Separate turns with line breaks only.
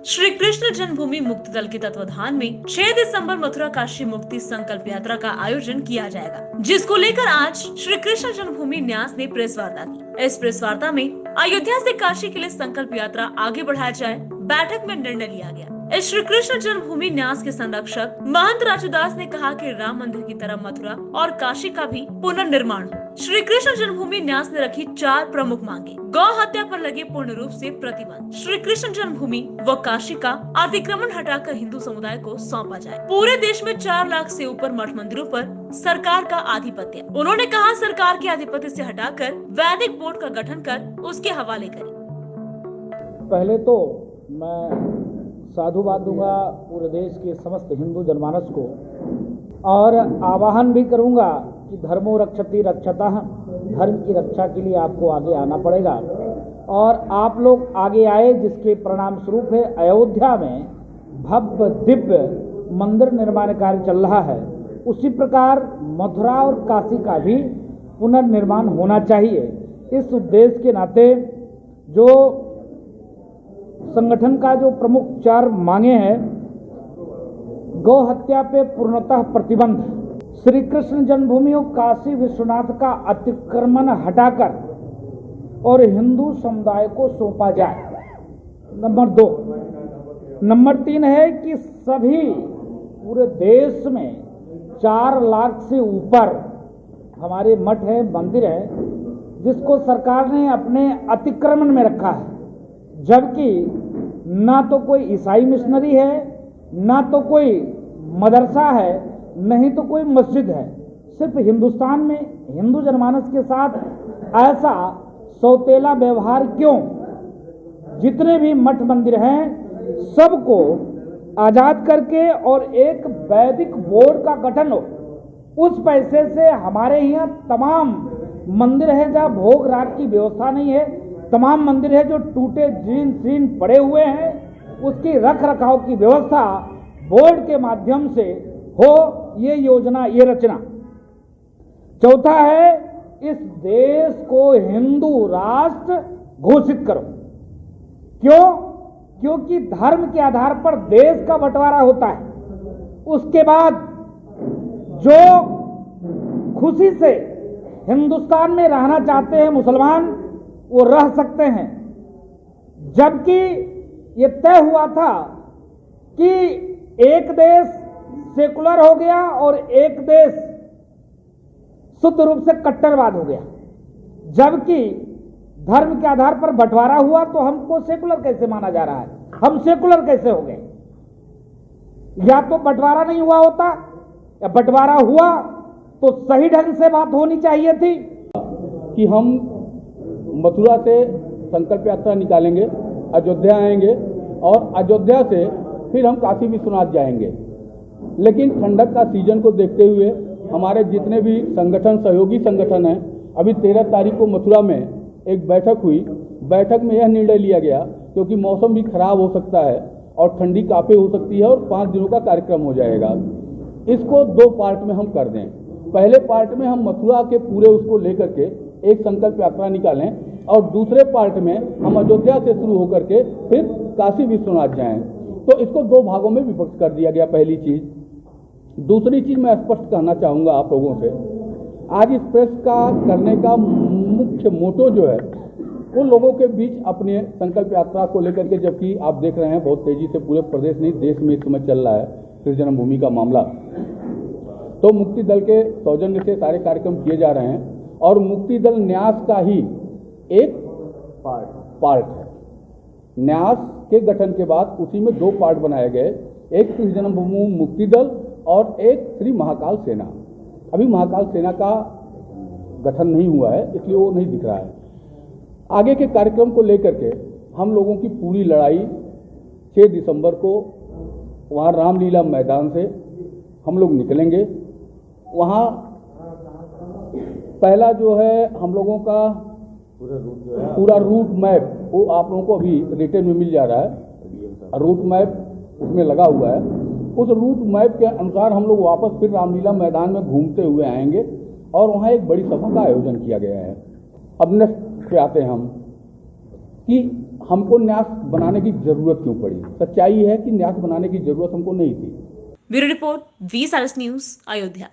श्री कृष्ण जन्मभूमि मुक्ति दल के तत्वाधान में 6 दिसंबर मथुरा काशी मुक्ति संकल्प यात्रा का आयोजन किया जाएगा, जिसको लेकर आज श्री कृष्ण जन्मभूमि न्यास ने प्रेस वार्ता की। इस प्रेस वार्ता में अयोध्या से काशी के लिए संकल्प यात्रा आगे बढ़ाया जाए, बैठक में निर्णय लिया गया। इस श्री कृष्ण जन्मभूमि न्यास के संरक्षक महंत राजूदास ने कहा कि राम मंदिर की तरह मथुरा और काशी का भी पुनर्निर्माण हो। श्री कृष्ण जन्मभूमि न्यास ने रखी 4 प्रमुख मांगे। गौ हत्या पर लगे पूर्ण रूप से प्रतिबंध, श्री कृष्ण जन्मभूमि व काशी का अतिक्रमण हटाकर हिंदू समुदाय को सौंपा जाए, पूरे देश में 4 लाख से ऊपर मठ मंदिरों पर सरकार का आधिपत्य। उन्होंने कहा सरकार के आधिपत्य से हटाकर वैदिक बोर्ड का गठन कर उसके हवाले करें।
पहले तो मैं साधुवाद दूंगा पूरे देश के समस्त हिंदू जनमानस को और आवाहन भी करूंगा कि धर्मो रक्षति रक्षतः, धर्म की रक्षा के लिए आपको आगे आना पड़ेगा और आप लोग आगे आए, जिसके परिणाम स्वरूप है अयोध्या में भव्य दिव्य मंदिर निर्माण कार्य चल रहा है। उसी प्रकार मथुरा और काशी का भी पुनर्निर्माण होना चाहिए। इस उद्देश्य के नाते जो संगठन का जो प्रमुख 4 मांगे हैं, गौ हत्या पे पूर्णतः प्रतिबंध, श्री कृष्ण जन्मभूमि और काशी विश्वनाथ का अतिक्रमण हटाकर और हिंदू समुदाय को सौंपा जाए, नंबर 2। नंबर 3 है कि सभी पूरे देश में 4 लाख से ऊपर हमारे मठ है, मंदिर है, जिसको सरकार ने अपने अतिक्रमण में रखा है, जबकि ना तो कोई ईसाई मिशनरी है, ना तो कोई मदरसा है, नहीं तो कोई मस्जिद है। सिर्फ हिंदुस्तान में हिंदू जनमानस के साथ ऐसा सौतेला व्यवहार क्यों? जितने भी मठ मंदिर हैं सबको आजाद करके और एक वैदिक बोर्ड का गठन हो। उस पैसे से हमारे यहाँ तमाम मंदिर है जहाँ भोग राग की व्यवस्था नहीं है, तमाम मंदिर है जो टूटे जीर्ण शीर्ण पड़े हुए हैं, उसकी रख रखाव की व्यवस्था बोर्ड के माध्यम से हो, ये योजना, ये रचना। चौथा है इस देश को हिंदू राष्ट्र घोषित करो। क्यों? क्योंकि धर्म के आधार पर देश का बंटवारा होता है। उसके बाद जो खुशी से हिंदुस्तान में रहना चाहते हैं मुसलमान, वो रह सकते हैं, जबकि ये तय हुआ था कि एक देश सेकुलर हो गया और एक देश शुद्ध रूप से कट्टरवाद हो गया। जबकि धर्म के आधार पर बंटवारा हुआ तो हमको सेकुलर कैसे माना जा रहा है? हम सेकुलर कैसे हो गए? या तो बंटवारा नहीं हुआ होता, या बंटवारा हुआ तो सही ढंग से बात होनी चाहिए थी
कि हम मथुरा से संकल्प यात्रा निकालेंगे, अयोध्या आएंगे और अयोध्या से फिर हम काशी विश्वनाथ जाएंगे। लेकिन ठंडक का सीजन को देखते हुए हमारे जितने भी संगठन, सहयोगी संगठन हैं, अभी 13 तारीख को मथुरा में एक बैठक हुई। बैठक में यह निर्णय लिया गया, क्योंकि मौसम भी खराब हो सकता है और ठंडी काफ़ी हो सकती है और 5 दिनों का कार्यक्रम हो जाएगा। इसको 2 पार्ट में हम कर दें। पहले पार्ट में हम मथुरा के पूरे उसको लेकर के एक संकल्प यात्रा निकालें और दूसरे पार्ट में हम अयोध्या से शुरू होकर के फिर काशी विश्वनाथ जाएं। तो इसको 2 भागों में विभक्त कर दिया गया, पहली चीज़। दूसरी चीज़ मैं स्पष्ट कहना चाहूँगा आप लोगों से, आज इस प्रेस का करने का मुख्य मोटो जो है उन लोगों के बीच अपने संकल्प यात्रा को लेकर के, जबकि आप देख रहे हैं बहुत तेज़ी से पूरे प्रदेश नहीं देश में इस समय चल रहा है श्री जन्मभूमि का मामला, तो मुक्ति दल के सौजन्य से सारे कार्यक्रम किए जा रहे हैं और मुक्ति दल न्यास का ही एक पार्ट है। न्यास के गठन के बाद उसी में 2 पार्ट बनाए गए, एक श्री जन्मभूमि मुक्ति दल और एक श्री महाकाल सेना। अभी महाकाल सेना का गठन नहीं हुआ है, इसलिए वो नहीं दिख रहा है। आगे के कार्यक्रम को लेकर के हम लोगों की पूरी लड़ाई 6 दिसंबर को वहाँ रामलीला मैदान से हम लोग निकलेंगे। वहाँ पहला जो है हम लोगों का पूरा रूट मैप वो आप लोगों को अभी रिटर्न में मिल जा रहा है। रूट मैप उसमें लगा हुआ है। उस रूट मैप के अनुसार हम लोग वापस फिर रामलीला मैदान में घूमते हुए आएंगे और वहाँ एक बड़ी सभा का आयोजन किया गया है। अब नेक्स्ट पे आते हैं हम कि हमको न्यास बनाने की जरूरत क्यों पड़ी। सच्चाई है कि न्यास बनाने की जरूरत हमको नहीं थी।
Bureau report, V news, Ayodhya.